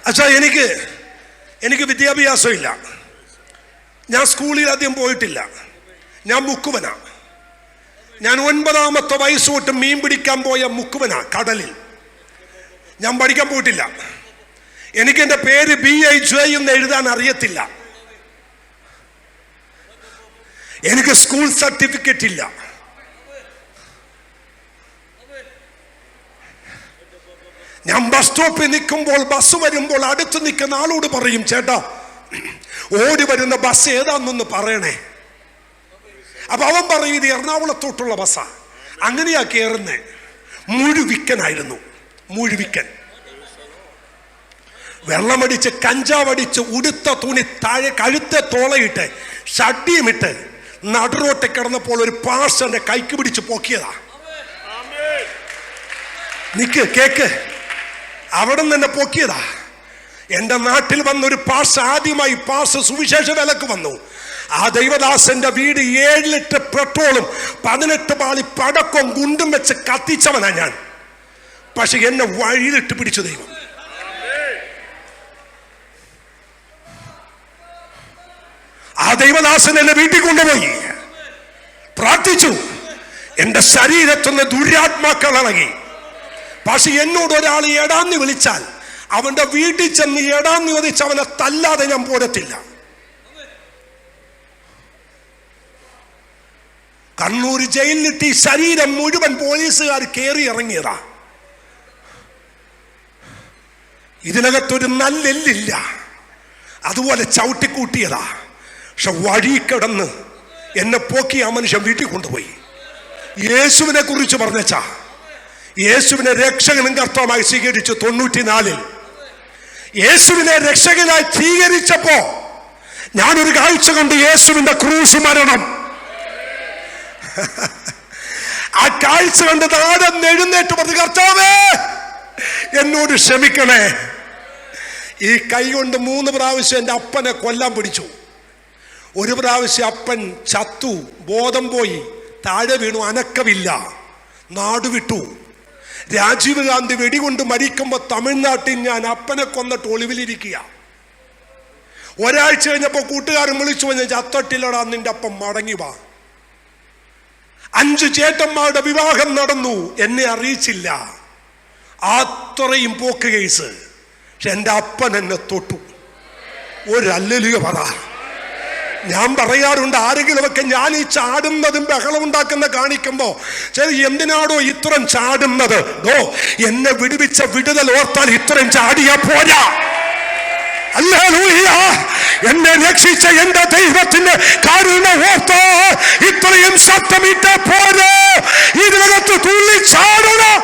അച്ഛാ, എനിക്ക് വിദ്യാഭ്യാസമില്ല. ഞാൻ സ്കൂളിൽ ആദ്യം പോയിട്ടില്ല. ഞാൻ മുക്കുവനാ. ഞാൻ 9ാമത്തെ വയസ്സ് തൊട്ട് മീൻ പിടിക്കാൻ പോയ മുക്കുവനാ കടലിൽ. ഞാൻ പഠിക്കാൻ പോയിട്ടില്ല. എനിക്ക് എൻ്റെ പേര് BIJ എന്ന് എഴുതാൻ അറിയത്തില്ല. എനിക്ക് സ്കൂൾ സർട്ടിഫിക്കറ്റ് ഇല്ല. ഞാൻ ബസ് സ്റ്റോപ്പിൽ നിൽക്കുമ്പോൾ ബസ് വരുമ്പോൾ അടുത്ത് നിൽക്കുന്ന ആളോട് പറയും, ചേട്ടാ ഓടി വരുന്ന ബസ് ഏതാണെന്നൊന്ന് പറയണേ. അപ്പൊ അവൻ പറയും, ഇത് എറണാകുളത്തോട്ടുള്ള ബസ്സാ. അങ്ങനെയാ കയറുന്നേ. മുഴുവിക്കനായിരുന്നു. മുഴുവിക്കൻ. വെള്ളമടിച്ച് കഞ്ചാവടിച്ച് ഉടുത്ത തുണി താഴെ കഴുത്തെ തോളയിട്ട് ഷഡ്ഡിയുമിട്ട് നടുറോട്ട് കിടന്നപ്പോൾ ഒരു പാസ് എന്റെ കൈക്ക് പിടിച്ച് പൊക്കിയതാ. നിക്ക് കേക്ക്. അവിടെ നിന്ന് എന്നെ പൊക്കിയതാ. എന്റെ നാട്ടിൽ വന്നൊരു പാസ്, ആദ്യമായി പാസ് സുവിശേഷ വിലക്ക് വന്നു. ആ ദൈവദാസന്റെ വീട് 7 ലിറ്റർ പെട്രോളും 18 പാളി പടക്കവും ഗുണ്ടും വെച്ച് കത്തിച്ചവനാ ഞാൻ. പക്ഷെ എന്നെ വഴിയിലിട്ട് പിടിച്ചു ദൈവം. ആ ദൈവദാസൻ എന്നെ വീട്ടിൽ കൊണ്ടുപോയി. പ്രാർത്ഥിച്ചു. എന്റെ ശരീരത്തുനിന്ന് ദുരാത്മാക്കൾ ഇറങ്ങി. പക്ഷെ എന്നോട് ഒരാൾ എടാന്ന് വിളിച്ചാൽ അവന്റെ വീട്ടിൽ ചെന്ന് എടാന്ന് ചോദിച്ച് അവനെ തല്ലാതെ ഞാൻ പോരത്തില്ല. കണ്ണൂർ ജയിലിലിട്ട് ഈ ശരീരം മുഴുവൻ പോലീസുകാർ കയറി ഇറങ്ങിയതാ. ഇതിനകത്തൊരു നല്ലെല്ലില്ല. അതുപോലെ ചവിട്ടിക്കൂട്ടിയതാ. പക്ഷെ വഴി കിടന്ന് എന്നെ പോക്കി ആ മനുഷ്യൻ വീട്ടിൽ കൊണ്ടുപോയി. യേശുവിനെ കുറിച്ച് പറഞ്ഞാ, യേശുവിനെ രക്ഷകനും കർത്താവായി സ്വീകരിച്ചു. 94-ൽ യേശുവിനെ രക്ഷകനായി സ്വീകരിച്ചപ്പോ ഞാനൊരു കാഴ്ച കണ്ടു. യേശുവിന്റെ ക്രൂശ് മരണം. ആ കാഴ്ച കണ്ട് താഴെ എഴുന്നേറ്റ് പറഞ്ഞു, കർത്താവേ എന്നോട് ക്ഷമിക്കണേ. ഈ കൈ കൊണ്ട് 3 പ്രാവശ്യം എൻ്റെ അപ്പനെ കൊല്ലാൻ പിടിച്ചു. ഒരു പ്രാവശ്യം അപ്പൻ ചത്തു, ബോധം പോയി, താഴെ വീണു, അനക്കമില്ല, നാടുവിട്ടു. രാജീവ് ഗാന്ധി വെടികൊണ്ട് മരിക്കുമ്പോൾ തമിഴ്നാട്ടിൽ ഞാൻ അപ്പനെ കൊന്നിട്ട് ഒളിവിലിരിക്കുക. ഒരാഴ്ച കഴിഞ്ഞപ്പോൾ കൂട്ടുകാരൻ വിളിച്ചു പറഞ്ഞ, ചത്തട്ടില്ലടാ, നിന്റെ അപ്പം മടങ്ങി വാ. 5 ചേട്ടന്മാരുടെ വിവാഹം നടന്നു, എന്നെ അറിയിച്ചില്ല. അത്രയും പോക്ക് കേസ്. പക്ഷെ എൻ്റെ അപ്പൻ എന്നെ തൊട്ടു. ഒരു ഹല്ലേലൂയ പറ. ഞാൻ പറയാറുണ്ട്, ആരെങ്കിലുമൊക്കെ ഞാൻ ഈ ചാടുന്നതും ബഹളം ഉണ്ടാക്കുന്ന കാണിക്കുമ്പോ എന്തിനാടോ ഇത്രയും ചാടുന്നത്? എന്നെ വിടുവിച്ച വിടുതൽ ഓർത്താൽ ഇത്രയും ചാടിയാ പോരാ. ഹല്ലേലൂയ. എന്നെ രക്ഷിച്ച എന്റെ ദൈവത്തിന്റെ കാരുണ്യം ഓർത്തോ ഇത്രയും ശബ്ദമിട്ട പോരാ. ഇതിനകത്ത് തുള്ളി ചാടണം.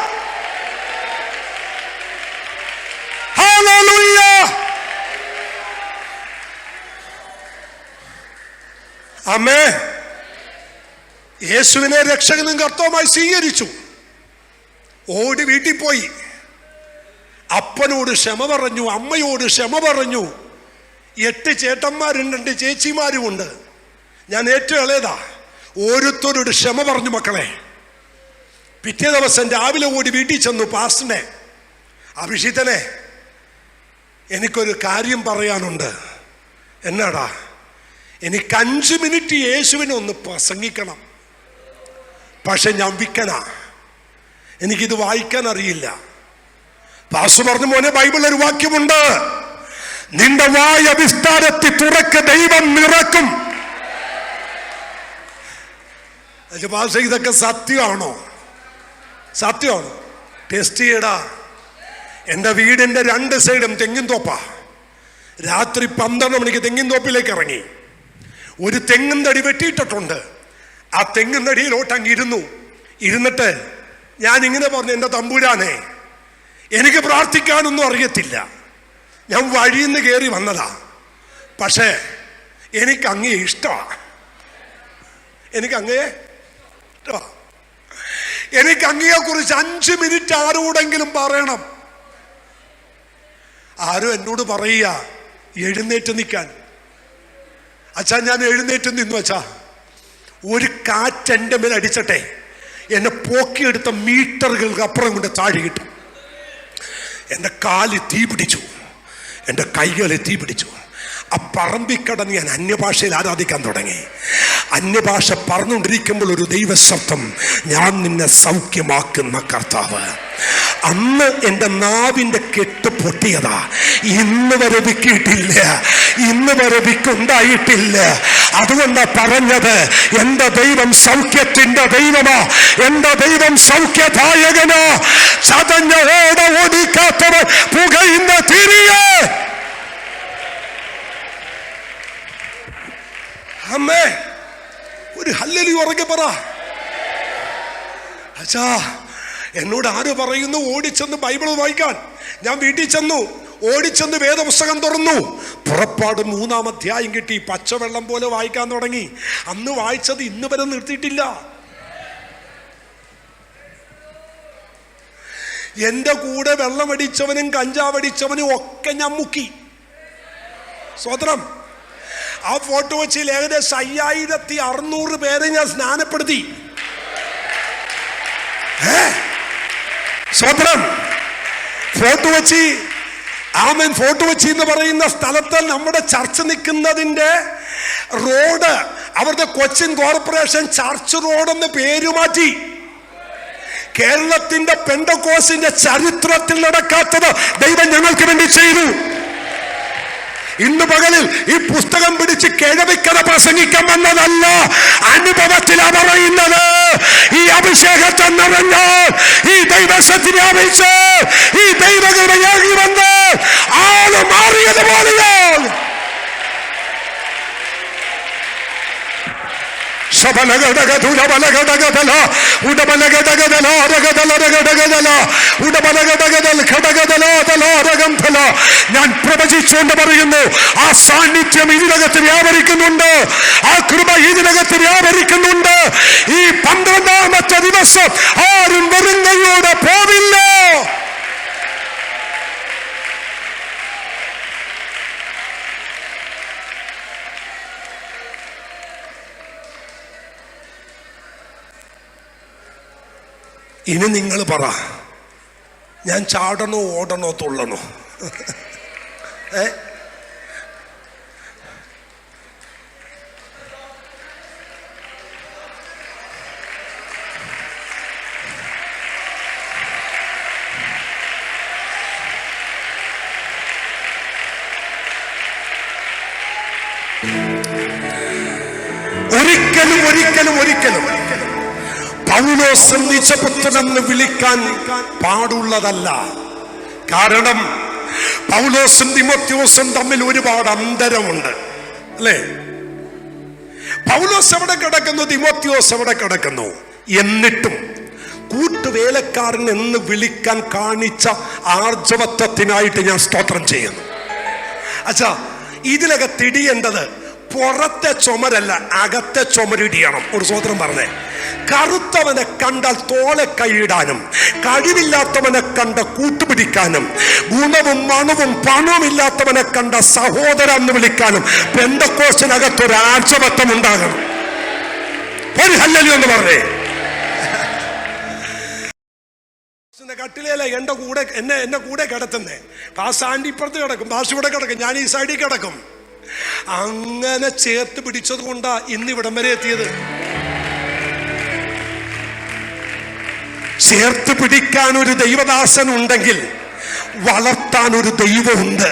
ഹല്ലേലൂയ. അമ്മേ, യേശുവിനെ രക്ഷകനും കർത്താവുമായി സ്വീകരിച്ചു. ഓടി വീട്ടിൽ പോയി. അപ്പനോട് ക്ഷമ പറഞ്ഞു, അമ്മയോട് ക്ഷമ പറഞ്ഞു. 8 ചേട്ടന്മാരും 2 ചേച്ചിമാരും ഉണ്ട്. ഞാൻ ഏറ്റവും ഇളയതാ. ഓരോരുത്തരോട് ക്ഷമ പറഞ്ഞു. മക്കളെ, പിറ്റേ ദിവസം രാവിലെ ഓടി വീട്ടിൽ ചെന്നു. പാസ്റ്ററിനെ, അഭിഷിതനെ, എനിക്കൊരു കാര്യം പറയാനുണ്ട്. എന്നാടാ? എനിക്ക് 5 മിനിറ്റ് യേശുവിനെ ഒന്ന് പ്രസംഗിക്കണം. പക്ഷെ ഞാൻ വിക്കനാ, എനിക്കിത് വായിക്കാൻ അറിയില്ല. പാസ്റ്റർ പറഞ്ഞു, മോനെ, ബൈബിളിൽ ഒരു വാക്യമുണ്ട്, നിന്റെ വായ വിസ്താരത്തിൽ തുറക്ക്, ദൈവം നിറക്കും. പാസ്റ്റർ, ഇതൊക്കെ സത്യമാണോ? സത്യമാണോ? ടെസ്റ്റ് ചെയ്യടാ. എൻ്റെ വീടിൻ്റെ 2 സൈഡും തെങ്ങിൻ തോപ്പാ. രാത്രി 12 മണിക്ക് തെങ്ങിൻ തോപ്പിലേക്ക് ഇറങ്ങി. ഒരു തെങ്ങിൻ തടി വെട്ടിയിട്ടിട്ടുണ്ട്. ആ തെങ്ങിൻ തടിയിലോട്ട് അങ്ങ് ഇരുന്നിട്ട് ഞാൻ ഇങ്ങനെ പറഞ്ഞു, എൻ്റെ തമ്പുരാനെ, എനിക്ക് പ്രാർത്ഥിക്കാനൊന്നും അറിയത്തില്ല, ഞാൻ വഴിയിൽ നിന്ന് കയറി വന്നതാ, പക്ഷേ എനിക്ക് അങ്ങയെ ഇഷ്ടമാണ്. എനിക്ക് അങ്ങയെ കുറിച്ച് 5 മിനിറ്റ് ആരോടെങ്കിലും പറയണം. ആരും എന്നോട് പറയുക എഴുന്നേറ്റ് നിൽക്കാൻ. അച്ഛാ, ഞാൻ എഴുന്നേറ്റ് നിന്നു. അച്ഛാ, ഒരു കാറ്റ് എൻ്റെ മേൽ അടിച്ചട്ടെ, എന്നെ പോക്കിയെടുത്ത മീറ്ററുകൾക്ക് അപ്പുറം കൊണ്ട് താഴെ കിട്ടും. എൻ്റെ കാല് തീ പിടിച്ചു. എൻ്റെ കൈകളിൽ തീ പിടിച്ചു. ആ പറമ്പിക്കടന്ന് ഞാൻ അന്യഭാഷയിൽ ആരാധിക്കാൻ തുടങ്ങി. അന്യഭാഷ പറഞ്ഞുകൊണ്ടിരിക്കുമ്പോൾ ഒരു ദൈവശബ്ദം, ഞാൻ നിന്നെ സൗഖ്യമാക്കുന്ന കർത്താവ്. അന്ന് എൻ്റെ നാവിൻ്റെ കെട്ട് പൊട്ടിയതാ. ഇന്ന് വരെ വിക്കിയിട്ടില്ല, ഇന്ന് വരെ വിക്കുണ്ടായിട്ടില്ല. അതുകൊണ്ടാ പറഞ്ഞത്, എൻ്റെ ദൈവം സൗഖ്യത്തിൻ്റെ ദൈവമാ, എൻ്റെ ദൈവം സൗഖ്യദായകനാ. ചതഞ്ഞ ഓട ഓടിക്കാത്തവൻ പുകയുന്ന തിരിയെ. അമ്മേ, ഒരു ഹല്ലേലൂയ ഉറക്കെ പറ. അച്ഛാ, എന്നോട് ആര് പറയുന്നു ഓടിച്ചെന്ന് ബൈബിൾ വായിക്കാൻ? ഞാൻ വീട്ടിൽ ചെന്നു, ഓടിച്ചെന്ന് വേദപുസ്തകം തുറന്നു. പുറപ്പാട് 3-ാം അധ്യായം കിട്ടി. പച്ചവെള്ളം പോലെ വായിക്കാൻ തുടങ്ങി. അന്ന് വായിച്ചത് ഇന്ന് വരെ നിർത്തിയിട്ടില്ല. എൻ്റെ കൂടെ വെള്ളമടിച്ചവനും കഞ്ചാവടിച്ചവനും ഒക്കെ ഞാൻ മുക്കി. സ്വതന്ത്രം. ആ ഫോട്ടോ വെച്ച് ഏകദേശം 5600 പേരെ ഞാൻ സ്നാനപ്പെടുത്തി. സ്വതന്ത്രം. ഫോട്ടോ വെച്ച് ആമേൻ. ഫോട്ടോ വെച്ച് എന്ന് പറയുന്ന സ്ഥലത്ത് നമ്മുടെ ചർച്ച് നിൽക്കുന്നതിൻ്റെ റോഡ് അവരുടെ കൊച്ചിൻ കോർപ്പറേഷൻ ചർച്ച് റോഡെന്ന് പേര് മാറ്റി. കേരളത്തിന്റെ പെന്തക്കോസ്തിന്റെ ചരിത്രത്തിൽ നടക്കാത്തത് ദൈവം ഞങ്ങൾക്ക് വേണ്ടി ചെയ്തു. ഇന്ന് പകലിൽ ഈ പുസ്തകം പിടിച്ച് കിഴവിക്കഥ പ്രസംഗിക്കാൻ വന്നതല്ല, അനുഭവത്തിലാ പറയുന്നത്. ഈ അഭിഷേകത്തെ നിറഞ്ഞ്, ഈ ദൈവശക്തി വ്യാപിച്ച്, ഈ ദൈവകൃപയാകി വന്ന് ആള് മാറിയതുപോലെയാണ്. ഞാൻ പ്രവചിച്ചുകൊണ്ട് പറയുന്നു, ആ സാന്നിധ്യം ഇതിനകത്ത് വ്യാപരിക്കുന്നുണ്ട്, ആ കൃപ ഇതിനകത്ത് വ്യാപരിക്കുന്നുണ്ട്. ഈ 12-ാമത്തെ ദിവസം ആരും വെറും കൈയോടെ പോവില്ല. ഇനി നിങ്ങൾ പറ, ഞാൻ ചാടണോ ഓടണോ തുള്ളണോ? ഒരിക്കലും ഒരിക്കലും ഒരിക്കലും പൗലോസ് നീചപുത്രനെന്ന് വിളിക്കാൻ പാടുള്ളതല്ല. കാരണം പൗലോസും തിമോത്തിയോസും തമ്മിൽ ഒരുപാട് അന്തരമുണ്ട്, അല്ലേ? പൗലോസ് എവിടെ കിടക്കുന്നു, തിമോത്തിയോസ് എവിടെ കിടക്കുന്നു? എന്നിട്ടും കൂട്ടുവേലക്കാരൻ എന്ന് വിളിക്കാൻ കാണിച്ച ആർജവത്വത്തിനായിട്ട് ഞാൻ സ്തോത്രം ചെയ്യുന്നു. അച്ഛാ, ഇതിലൊക്കെ തിടിയേണ്ടത് പുറത്തെ ചുമരല്ല, അകത്തെ ചുമരിടിയണം. ഒരു സ്തോത്രം പറഞ്ഞേ. കറുത്തവനെ കണ്ടാൽ തോളെ കൈയിടാനും, കഴിവില്ലാത്തവനെ കണ്ട കൂട്ടുപിടിക്കാനും, ഗുണവും മണവും പണവും ഇല്ലാത്തവനെ കണ്ട സഹോദരൻ എന്ന് വിളിക്കാനും പെന്തക്കോസ്തിനകത്തൊരു ആർജവത്വം ഉണ്ടാകണം. ഒരു ഹല്ലേലൂയ എന്ന് പറഞ്ഞേ. കട്ടിലല്ല എന്റെ കൂടെ എന്നെ കൂടെ കിടത്തുന്നേ. പാസ് ആൻറ്റി ഇപ്പുറത്ത് കിടക്കും, പാസ് ഇവിടെ കിടക്കും, ഞാൻ ഈ സൈഡിൽ കിടക്കും. അങ്ങനെ ചേർത്ത് പിടിച്ചത് കൊണ്ടാ ഇന്ന് ഇവിടം വരെ എത്തിയത്. ചേർത്ത് പിടിക്കാൻ ഒരു ദൈവദാസൻ ഉണ്ടെങ്കിൽ വളർത്താൻ ഒരു ദൈവമുണ്ട്.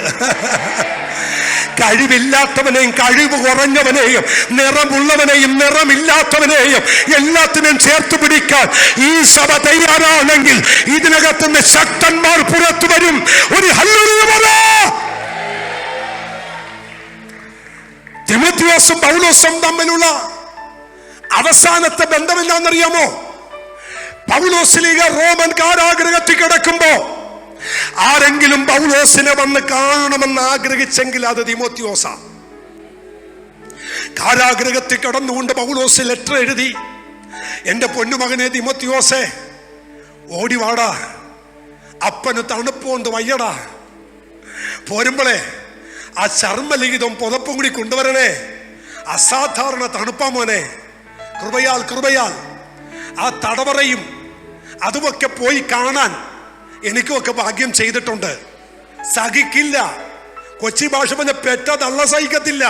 കഴിവില്ലാത്തവനെയും കഴിവ് കുറഞ്ഞവനെയും നിറമുള്ളവനെയും നിറമില്ലാത്തവനെയും എല്ലാത്തിനെയും ചേർത്ത് പിടിക്കാൻ ഈ സഭ തയ്യാറാണെങ്കിൽ ഇതിനകത്തുനിന്ന് ശക്തന്മാർ പുറത്തു വരും. ഒരു ഹല്ലേലൂയ പറ. തിമോത്തിയോസും പൗലോസും തമ്മിലുള്ള അവസാനത്തെ ബന്ധം എന്താണെന്നറിയാമോ? പൗലോസ്ലീഗ റോമൻ കാരാഗൃഹത്തിൽ കിടക്കുമ്പോ ആരെങ്കിലും പൗലോസിനെ വന്ന് കാണണമെന്ന് ആഗ്രഹിച്ചെങ്കിൽ അത് തിമോത്തിയോസ. കാരാഗൃഹത്തിൽ കിടന്നുകൊണ്ട് പൗലോസ് ലെറ്റർ എഴുതി, എന്റെ പൊന്നുമകനെ തിമോത്തിയോസേ, ഓടിവാടാ, അപ്പന് തണുപ്പുകൊണ്ട് വയ്യടാ, പോരുമ്പോളേ ആ ചർമ്മലിഖിതം പുതപ്പും കൂടി കൊണ്ടുവരണേ, അസാധാരണ തണുപ്പാ മോനെ, കൃപയാൽ കൃപയാൽ. ആ തടവറയും അതുമൊക്കെ പോയി കാണാൻ എനിക്കുമൊക്കെ ഭാഗ്യം ചെയ്തിട്ടുണ്ട്. സഹിക്കില്ല, കൊച്ചി ഭാഷ പറഞ്ഞ പെറ്റ തള്ള സഹിക്കത്തില്ല.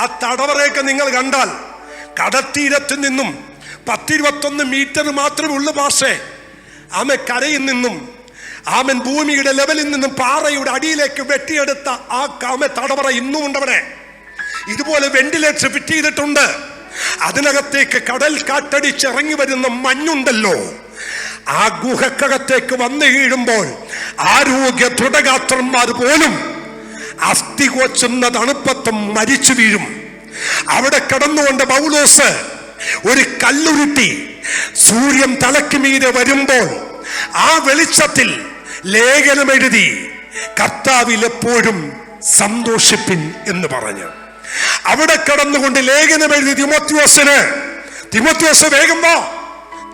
ആ തടവറയൊക്കെ നിങ്ങൾ കണ്ടാൽ കടത്തീരത്ത് നിന്നും 10-21 മീറ്റർ മാത്രമേ ഉള്ളു ഭാഷേ. ആമൻ കരയിൽ നിന്നും ആമൻ ഭൂമിയുടെ ലെവലിൽ നിന്നും പാറയുടെ അടിയിലേക്ക് വെട്ടിയെടുത്ത ആ തടവറ ഇന്നും ഉണ്ടവിടെ. ഇതുപോലെ വെന്റിലേറ്റർ ഫിറ്റ് ചെയ്തിട്ടുണ്ട്. അതിനകത്തേക്ക് കടൽ കാറ്റടിച്ചിറങ്ങി വരുന്ന മഞ്ഞുണ്ടല്ലോ, ആ ഗുഹക്കകത്തേക്ക് വന്നു വീഴുമ്പോൾ ആരോഗ്യ ദൃഢഗാത്രന്മാർ പോലും അസ്ഥി കൊച്ചുന്ന തണുപ്പത്തും മരിച്ചു വീഴും. അവിടെ കടന്നുകൊണ്ട് പൗലോസ് ഒരു കല്ലുരുട്ടി സൂര്യൻ തലയ്ക്ക് മീതെ വരുമ്പോൾ ആ വെളിച്ചത്തിൽ ലേഖനം എഴുതി, കർത്താവിൽ എപ്പോഴും സന്തോഷിപ്പിൻ എന്ന് പറഞ്ഞു. അവിടെ കടന്നുകൊണ്ട് ലേഖനം എഴുതി തിമോത്തിയോസിന്. തിമോത്തിയോസ് വേഗം വാ.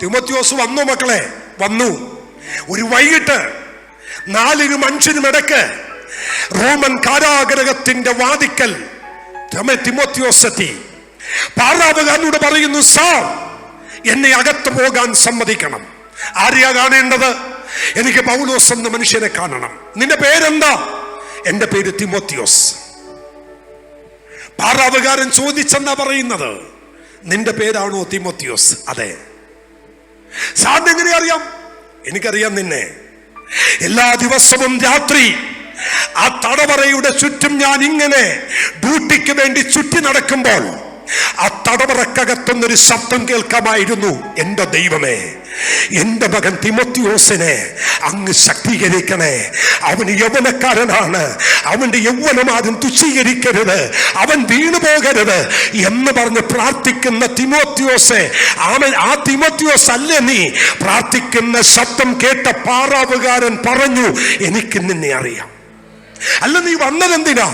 തിമോത്തിയോസ് വന്നു മക്കളെ, വന്നു. ഒരു വൈകിട്ട് 4-5 ഇടയ്ക്ക് റോമൻ കാരാഗ്രഹത്തിന്റെ വാതിക്കൽ തിമോത്തിയോസ് എത്തി. പാറാവുകാരനോട് പറയുന്നു, സാർ എന്നെ അകത്ത് പോകാൻ സമ്മതിക്കണം. ആരെയാ കാണേണ്ടത്? എനിക്ക് പൗലോസ് എന്ന മനുഷ്യനെ കാണണം. നിന്റെ പേരെന്താ? എന്റെ പേര് തിമോത്തിയോസ്. പാറാവുകാരൻ ചോദിച്ചെന്നാ പറയുന്നത്, നിന്റെ പേരാണോ തിമോത്തിയോസ്? അതെ. സാറിന് എങ്ങനെ അറിയാം? എനിക്കറിയാം നിന്നെ. എല്ലാ ദിവസവും രാത്രി ആ തടവറയുടെ ചുറ്റും ഞാൻ ഇങ്ങനെ ഡ്യൂട്ടിക്ക് വേണ്ടി ചുറ്റി നടക്കുമ്പോൾ ആ തടവറക്കകത്തുനിന്നൊരു ശബ്ദം കേൾക്കാമായിരുന്നു, എന്റെ ദൈവമേ, എന്റെ മകൻ തിമോത്തിയോസിനെ അങ്ങ് ശക്തീകരിക്കണേ. അവന് യൗവനക്കാരനാണ്, അവന്റെ യൗവനം ആരും തുച്ഛീകരിക്കരുത്, അവൻ വീണു പോകരുത് എന്ന് പറഞ്ഞ് പ്രാർത്ഥിക്കുന്ന തിമോത്തിയോസെ, ആ തിമോത്തിയോസ് അല്ലേ നീ? പ്രാർത്ഥിക്കുന്ന ശബ്ദം കേട്ട പാറാവുകാരൻ പറഞ്ഞു, എനിക്ക് നിന്നെ അറിയാം. അല്ല, നീ വന്നതെന്തിനാ?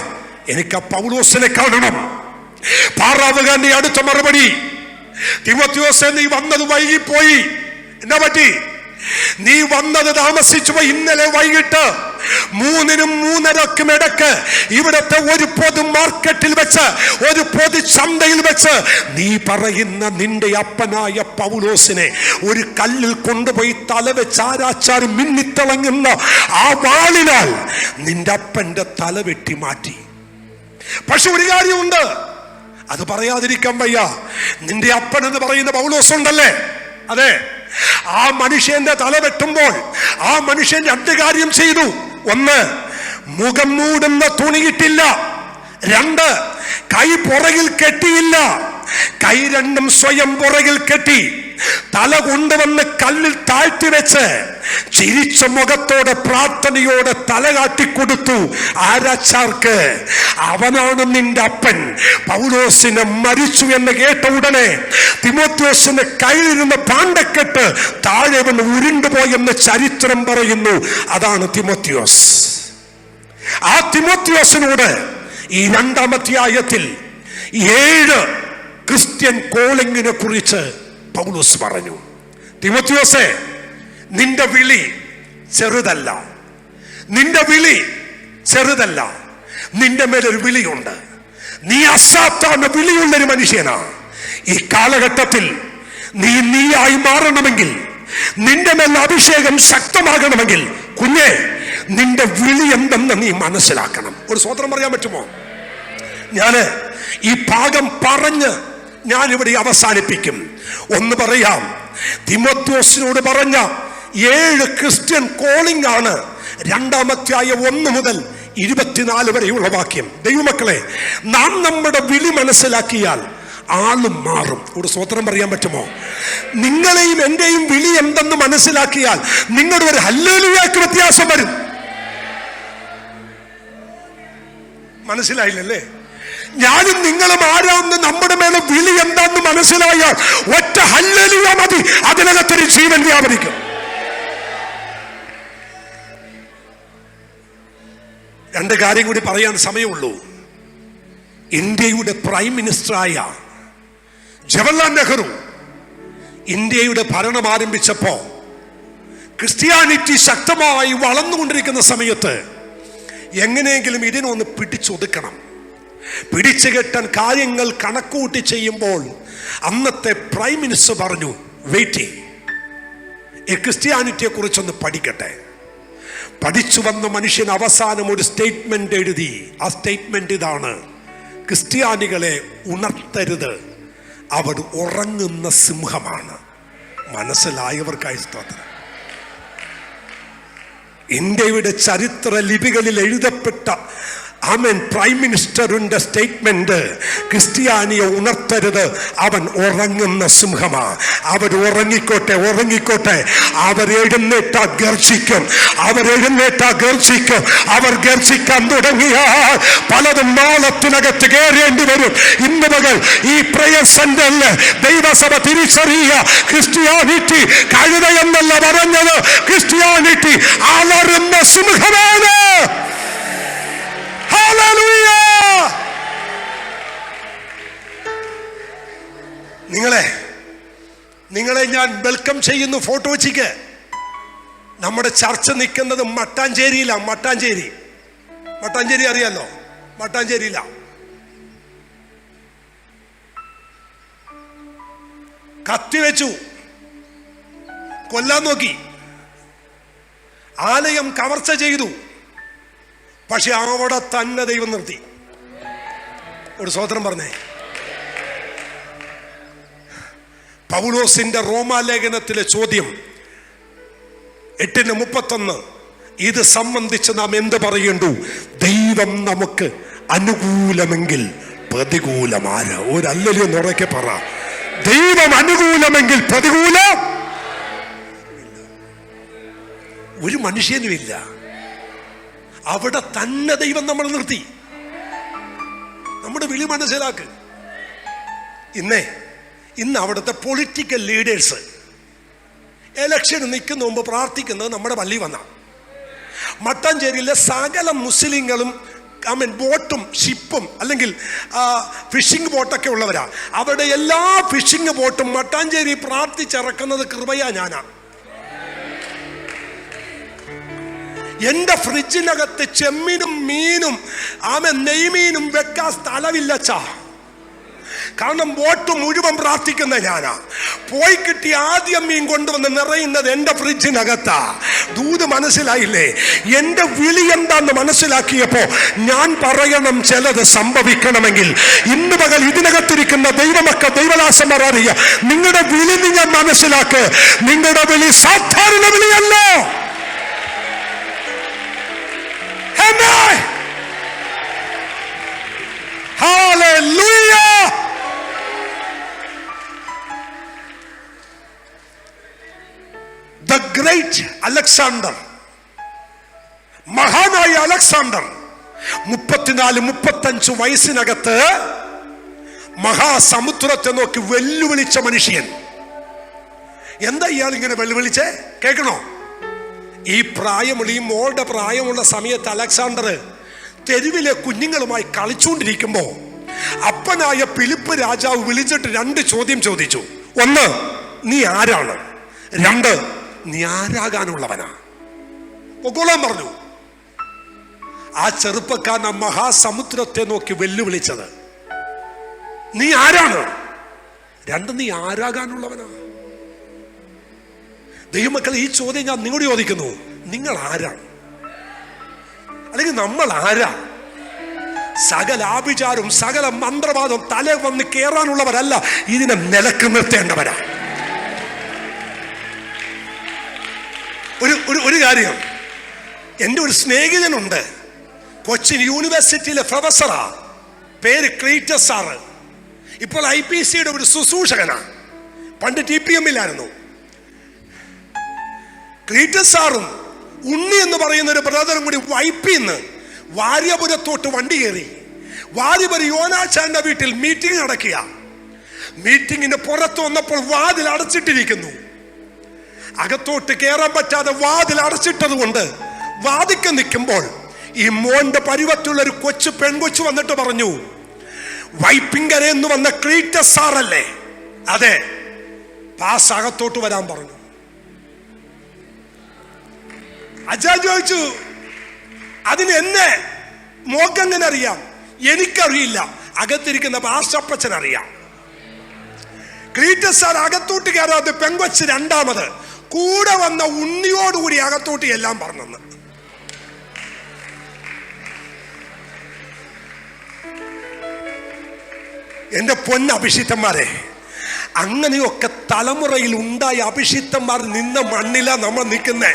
എനിക്ക് ആ പൗലോസിനെ കാണണം. പാറാവുകാരന്റെ അടുത്ത മറുപടി, തിമോത്തിയോസെ, നീ വന്നത് വൈകിപ്പോയി. എന്നാ പറ്റി? നീ വന്നത് താമസിച്ചു പോയി. ഇന്നലെ വൈകിട്ട് 3-3:30 ഇടയ്ക്ക് ഇവിടത്തെ ഒരു പൊതു മാർക്കറ്റിൽ വെച്ച്, ഒരു പൊതു ചന്തയിൽ വെച്ച് നീ പറയുന്ന നിന്റെ അപ്പനായ പൗലോസിനെ ഒരു കല്ലിൽ കൊണ്ടുപോയി തലവെച്ച് ആരാച്ചാർ മിന്നിത്തിളങ്ങുന്ന ആ വാളിനാൽ നിന്റെ അപ്പന്റെ തല വെട്ടി മാറ്റി. പക്ഷെ ഒരു കാര്യമുണ്ട്, അത് പറയാതിരിക്കാൻ വയ്യ. നിന്റെ അപ്പൻ എന്ന് പറയുന്ന പൗലോസ് ഉണ്ടല്ലേ, അതെ, ആ മനുഷ്യന്റെ തല വെട്ടുമ്പോൾ ആ മനുഷ്യൻ 2 കാര്യം ചെയ്തു. 1, മുഖം മൂടുന്ന തുണിയിട്ടില്ല. 2, കൈ പുറകിൽ കെട്ടിയില്ല. കൈ രണ്ടും സ്വയം പുറകിൽ കെട്ടി തല കൊണ്ടുവന്ന് കല്ലിൽ താഴ്ത്തി വെച്ച് ചിരിച്ച മുഖത്തോടെ പ്രാർത്ഥനയോടെ തല കാട്ടിക്കൊടുത്തു. ആരാച്ചാർക്ക്? അവനാണ് നിന്റെ അപ്പൻ. പൗലോസിനെ മരിച്ചു എന്ന് കേട്ട ഉടനെ തിമോത്തിയോസിന്റെ കയ്യിലിരുന്ന പാണ്ടക്കെട്ട് താഴെ വന്ന് ഉരുണ്ടുപോയെന്ന് ചരിത്രം പറയുന്നു. അതാണ് തിമോത്തിയോസ്. ആ തിമോത്തിയോസിനോട് ഈ 2-ാം അധ്യായത്തിൽ 7 ക്രിസ്ത്യൻ കോളിങ്ങിനെ കുറിച്ച് പൗലോസ് പറഞ്ഞു. തിമോത്തിയോസേ, നിന്റെ വിളി ചെറുതല്ല, നിന്റെ വിളി ചെറുതല്ല. നിന്റെ മേലൊരു വിളിയുണ്ട്. നീ അസാധാരണ വിളിയുള്ളൊരു മനുഷ്യനാ. ഈ കാലഘട്ടത്തിൽ നീയായി മാറണമെങ്കിൽ, നിന്റെ മേൽ അഭിഷേകം ശക്തമാകണമെങ്കിൽ, കുഞ്ഞെ, നിന്റെ വിളി എന്തെന്ന് നീ മനസ്സിലാക്കണം. ഒരു സ്വതന്ത്രം പറയാൻ പറ്റുമോ? ഞാന് ഈ ഭാഗം പറഞ്ഞ് ഞാനിവിടെ അവസാനിപ്പിക്കും. ഒന്ന് പറയാം, തിമോത്തിയോസിനോട് പറഞ്ഞ 7 ക്രിസ്ത്യൻ കോളിംഗ് ആണ് 2-ാം അധ്യായം 1 മുതൽ 24 വരെയുള്ള വാക്യം. ദൈവമക്കളെ, നാം നമ്മുടെ വിളി മനസ്സിലാക്കിയാൽ ആളും മാറും. ഒരു സ്വതന്ത്രം പറയാൻ പറ്റുമോ? നിങ്ങളെയും എന്റെയും വിളി എന്തെന്ന് മനസ്സിലാക്കിയാൽ നിങ്ങളുടെ ഒരു ഹല്ലേലൂയാക്ക് വ്യത്യാസം വരും. മനസ്സിലായില്ലല്ലേ? ഞാനും നിങ്ങളും ആരാന്ന് നമ്മുടെ മേലെ വിളി എന്താന്ന് മനസ്സിലായാൽ ഒറ്റ ഹല്ലേലൂയ മതി, അതിനകത്തൊരു ജീവൻ വ്യാപരിക്കും. 2 കാര്യം കൂടി പറയാൻ സമയമുള്ളൂ. ഇന്ത്യയുടെ പ്രൈം മിനിസ്റ്ററായ ജവഹർലാൽ നെഹ്റു ഇന്ത്യയുടെ ഭരണം ആരംഭിച്ചപ്പോ, ക്രിസ്ത്യാനിറ്റി ശക്തമായി വളർന്നുകൊണ്ടിരിക്കുന്ന സമയത്ത് എങ്ങനെയെങ്കിലും ഇതിനൊന്ന് പിടിച്ചൊതുക്കണം, പിടിച്ചു കെട്ടാൻ കാര്യങ്ങൾ കണക്കൂട്ടി ചെയ്യുമ്പോൾ അന്നത്തെ പ്രൈം മിനിസ്റ്റർ പറഞ്ഞു, വെയിറ്റ്, ഈ ക്രിസ്ത്യാനിറ്റിയെ കുറിച്ചൊന്ന് പഠിക്കട്ടെ. പഠിച്ചു വന്ന മനുഷ്യൻ അവസാനം ഒരു സ്റ്റേറ്റ്മെന്റ് എഴുതി. ആ സ്റ്റേറ്റ്മെന്റ് ഇതാണ്: ക്രിസ്ത്യാനികളെ ഉണർത്തരുത്, അവർ ഉറങ്ങുന്ന സിംഹമാണ്. മനസ്സിലായവർക്കായി സ്തോത്രം. ഇന്ത്യയുടെ ചരിത്ര ലിപികളിൽ എഴുതപ്പെട്ട പ്രൈം മിനിസ്റ്ററിന്റെ സ്റ്റേറ്റ്മെന്റ്: ക്രിസ്ത്യാനിയെ ഉണർത്തരുത്, അവൻ ഉറങ്ങുന്ന സിംഹമാ. അവർ ഉറങ്ങിക്കോട്ടെ, ഉറങ്ങിക്കോട്ടെ. അവരെഴുന്നേറ്റാ ഗർജിക്കും, അവരെഴുന്നേറ്റാ ഗർജിക്കും. അവർ ഗർജിക്കാൻ തുടങ്ങിയാൽ പലതും നാളത്തിനകത്ത് കയറേണ്ടി വരും. ഇന്ന് പകൽ ഈ പ്രയർ സെന്ററിൽ ദൈവസഭ തിരിച്ചറിയുക: ക്രിസ്ത്യാനിറ്റി കഴുതയെന്നല്ല പറഞ്ഞത്, ക്രിസ്ത്യാനിറ്റി അലറുന്ന സിംഹമാണ്. നിങ്ങളെ ഞാൻ വെൽക്കം ചെയ്യുന്നു. ഫോട്ടോ വെച്ചിക്ക്. നമ്മുടെ ചർച്ച നിൽക്കുന്നത് മട്ടാഞ്ചേരിയിലാണ്. മട്ടാഞ്ചേരി അറിയാലോ? മട്ടാഞ്ചേരിയില. കത്തി വെച്ചു, കൊല്ലാൻ നോക്കി, ആലയം കവർച്ച ചെയ്തു. പക്ഷെ അവിടെ തന്നെ ദൈവം നിർത്തി. ഒരു സ്വതന്ത്രം പറഞ്ഞേ. പൗലോസിന്റെ റോമാലേഖനത്തിലെ ചോദ്യം 8:31, ഇത് സംബന്ധിച്ച് നാം എന്ത് പറയേണ്ടു? ദൈവം നമുക്ക് അനുകൂലമെങ്കിൽ പ്രതികൂലമാര. ഒരല്ലല്ലോ ഉറക്കെ പറ. ദൈവം അനുകൂലമെങ്കിൽ പ്രതികൂലം ഒരു മനുഷ്യനുമില്ല. അവിടെ തന്നെ ദൈവം നമ്മൾ നിർത്തി. നമ്മുടെ വിളി മനസ്സിലാക്ക്. ഇന്ന് അവിടുത്തെ പൊളിറ്റിക്കൽ ലീഡേഴ്സ് എലക്ഷൻ നിൽക്കുന്ന മുമ്പ് പ്രാർത്ഥിക്കുന്നത് നമ്മുടെ പള്ളി വന്ന. മട്ടാഞ്ചേരിയിലെ സകല മുസ്ലിങ്ങളും ബോട്ടും ഷിപ്പും അല്ലെങ്കിൽ ഫിഷിംഗ് ബോട്ടൊക്കെ ഉള്ളവരാ. അവരുടെ എല്ലാ ഫിഷിംഗ് ബോട്ടും മട്ടാഞ്ചേരി പ്രാർത്ഥിച്ചിറക്കുന്നത് കൃപയാ. ഞാനാ. എന്റെ ഫ്രിഡ്ജിനകത്ത് ചെമ്മീനും മീനും നെയ്മീനും വെക്കാൻ സ്ഥലമില്ലച്ചാ. കാരണം ബോട്ട് മുഴുവൻ പ്രാർത്ഥിക്കുന്ന ഞാനാ. പോയി കിട്ടി ആദ്യം മീൻ കൊണ്ടുവന്ന് നിറയുന്നത് എന്റെ ഫ്രിഡ്ജിനകത്താ. ദൂത് മനസ്സിലായില്ലേ? എന്റെ വിളി എന്താന്ന് മനസ്സിലാക്കിയപ്പോ ഞാൻ പറയണം, ചിലത് സംഭവിക്കണമെങ്കിൽ ഇന്ന് പകൽ ഇതിനകത്തിരിക്കുന്ന ദൈവമക്കൾ, ദൈവദാസന്മാർ അറിയുക, നിങ്ങളുടെ വിളി നിങ്ങൾ മനസ്സിലാക്ക്. നിങ്ങളുടെ വിളി സാധാരണ വിളിയല്ല. Hallelujah! The great Alexander, മഹാനായ അലക്സാണ്ടർ 34-35 വയസ്സിനകത്ത് മഹാസമുദ്രത്തെ നോക്കി വെല്ലുവിളിച്ച മനുഷ്യൻ. എന്താ ഇയാൾ ഇങ്ങനെ വെല്ലുവിളിച്ചേ? കേൾക്കണോ? ഈ പ്രായമുള്ള, ഈ മോളുടെ പ്രായമുള്ള സമയത്ത് അലക്സാണ്ടർ തെരുവിലെ കുഞ്ഞുങ്ങളുമായി കളിച്ചുകൊണ്ടിരിക്കുമ്പോ അപ്പനായ ഫിലിപ്പ് രാജാവ് വിളിച്ചിട്ട് 2 ചോദ്യം ചോദിച്ചു. 1, നീ ആരാണ്? 2, നീ ആരാകാനുള്ളവനാ? പൊക്കോളാൻ പറഞ്ഞു. ആ ചെറുപ്പക്കാരൻ ആ മഹാസമുദ്രത്തെ നോക്കി വെല്ലുവിളിച്ചത്, നീ ആരാണ്? 2, നീ ആരാകാനുള്ളവനാ? ദൈവമക്കൾ, ഈ ചോദ്യം ഞാൻ നിങ്ങളോട് ചോദിക്കുന്നു. നിങ്ങൾ ആരാണ്? അല്ലെങ്കിൽ നമ്മൾ ആരാ? സകല ആഭിചാരവും സകല മന്ത്രവാദവും തല വന്ന് കയറാനുള്ളവരല്ല, ഇതിനെ നിലക്ക് നിർത്തേണ്ടവരാ. ഒരു കാര്യം, എൻ്റെ ഒരു സ്നേഹിതനുണ്ട്, കൊച്ചിൻ യൂണിവേഴ്സിറ്റിയിലെ പ്രൊഫസറാ. പേര് ക്ലീറ്റസ് സാറ്. ഇപ്പോൾ IPCയുടെ ഒരു ശുശ്രൂഷകനാ. പണ്ട് TPM-ലായിരുന്നു. ക്ലീറ്റസ് സാറും ഉണ്ണി എന്ന് പറയുന്ന ഒരു ബ്രദറും കൂടി വൈപ്പിന്ന് വാര്യപുരത്തോട്ട് വണ്ടി കയറി. വാര്യപുരം യോനാച്ചാന്റെ വീട്ടിൽ മീറ്റിംഗ് നടക്കുക. മീറ്റിംഗിന് പുറത്ത് വന്നപ്പോൾ വാതിൽ അടച്ചിട്ടിരിക്കുന്നു. അകത്തോട്ട് കയറാൻ പറ്റാതെ വാതിൽ അടച്ചിട്ടത് കൊണ്ട് വാതിക്ക് നിൽക്കുമ്പോൾ ഈ മോന്റെ പരുവത്തുള്ള ഒരു പെൺകൊച്ചു വന്നിട്ട് പറഞ്ഞു, വൈപ്പിങ്കര എന്ന് വന്ന ക്ലീറ്റസ് സാറല്ലേ? അതെ. പാസ് അകത്തോട്ട് വരാൻ പറഞ്ഞു. അച്ഛാ ചോദിച്ചു, അതിന് എന്നെ മോക്കെങ്ങനെ അറിയാം? എനിക്കറിയില്ല, അകത്തിരിക്കുന്ന പാസ്റ്റപ്പച്ചൻ അറിയാം. ക്ലീറ്റസ് സാർ അകത്തോട്ട് കയറാതെ പെങ്കൊച്ച് രണ്ടാമത് കൂടെ വന്ന ഉണ്ണിയോടുകൂടി അകത്തോട്ട് എല്ലാം പറഞ്ഞെന്ന്. എൻ്റെ പൊന്നഭിഷിക്തന്മാരെ, അങ്ങനെയൊക്കെ തലമുറയിൽ ഉണ്ടായ അഭിഷിക്തന്മാർ നിന്ന മണ്ണിലാ നമ്മൾ നിൽക്കുന്നേ.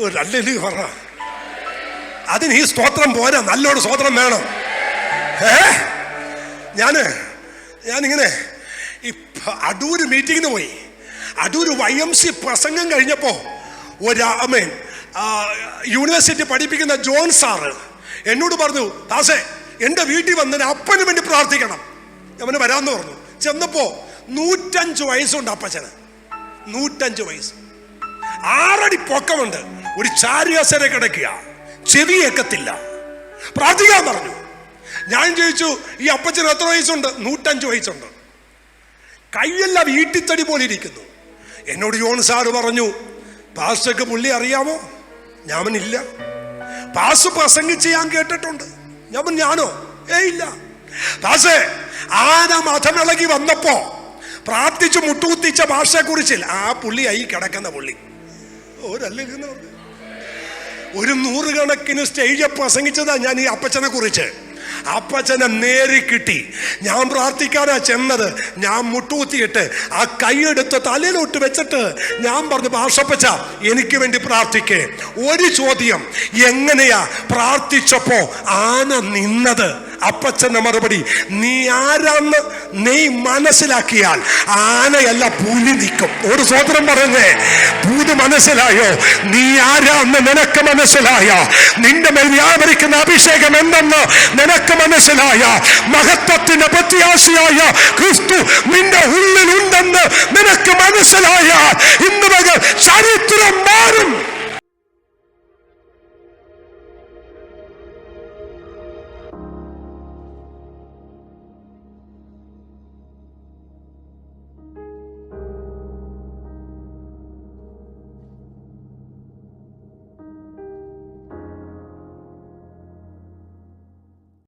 ഒരല്ലേ പറ, അതിന് ഈ സ്തോത്രം പോരാ, നല്ലോണം സ്തോത്രം വേണം. ഞാനിങ്ങനെ ഈ അടൂര് മീറ്റിങ്ങിന് പോയി. അടൂര് YMC പ്രസംഗം കഴിഞ്ഞപ്പോ യൂണിവേഴ്സിറ്റി പഠിപ്പിക്കുന്ന ജോൺ സാറ് എന്നോട് പറഞ്ഞു, ദാസേ എൻ്റെ വീട്ടിൽ വന്നതിന് അപ്പന് വേണ്ടി പ്രാർത്ഥിക്കണം. അവന് വരാമെന്ന് പറഞ്ഞു. ചെന്നപ്പോ 105 വയസ്സുണ്ട് അപ്പച്ചന്. 105 വയസ്സ്, 6 അടി പൊക്കമുണ്ട്. ഒരു ചാരികസര കിടക്കുക, ചെവി കേൾക്കത്തില്ല. പ്രാർത്ഥിക്കാൻ പറഞ്ഞു. ഞാൻ ചോദിച്ചു, ഈ അപ്പച്ചന് എത്ര വയസ്സുണ്ട്? 105 വയസ്സുണ്ട്. കൈയെല്ലാം വീട്ടിത്തടി പോലെ ഇരിക്കുന്നു. എന്നോട് ജോൺ സാറ് പറഞ്ഞു, പാസ്റ്റർക്ക് പുള്ളി അറിയാമോ? ഞാനില്ല. പാസ് പ്രസംഗിച്ച് ഞാൻ കേട്ടിട്ടുണ്ട്. ഞാനോ? ഇല്ല. പാസേ, ആന മതമിളകി വന്നപ്പോ പ്രാർത്ഥിച്ചു മുട്ടുകുത്തിച്ച ഭാഷയെ കുറിച്ചില്ല. ആ പുള്ളിയായി കിടക്കുന്ന പുള്ളി. ഒരു 100 കണക്കിന് സ്റ്റേജിൽ പ്രസംഗിച്ചതാ ഞാൻ ഈ അപ്പച്ചനെ കുറിച്ച്. അപ്പച്ചനെ നേരി കിട്ടി. ഞാൻ പ്രാർത്ഥിക്കാനാ ചെന്നത്. ഞാൻ മുട്ടുകുത്തിയിട്ട് ആ കൈയെടുത്ത് തലയിലോട്ട് വെച്ചിട്ട് ഞാൻ പറഞ്ഞു, ഭാഷപ്പച്ച എനിക്ക് വേണ്ടി പ്രാർത്ഥിക്കേ. ഒരു ചോദ്യം, എങ്ങനെയാ പ്രാർത്ഥിച്ചപ്പോ ആന നിന്നത്? അപ്പച്ചന്റെ മറുപടി, നീ ആരാന്ന് നീ മനസ്സിലാക്കിയാൽ ആനയല്ല പുലി നിൽക്കും. ഒരു സ്വതന്ത്രം പറഞ്ഞേ, പൂത് മനസ്സിലായോ? നീ ആരാന്ന് നിനക്ക് മനസ്സിലായ, നിന്റെ മേൽ വ്യാപരിക്കുന്ന അഭിഷേകം എന്തെന്ന് നിനക്ക് മനസ്സിലായ, മഹത്വത്തിന്റെ പ്രത്യാശയായ ക്രിസ്തു നിന്റെ ഉള്ളിലുണ്ടെന്ന് നിനക്ക് മനസ്സിലായ, ഇന്ന് ചരിത്രം മാറും.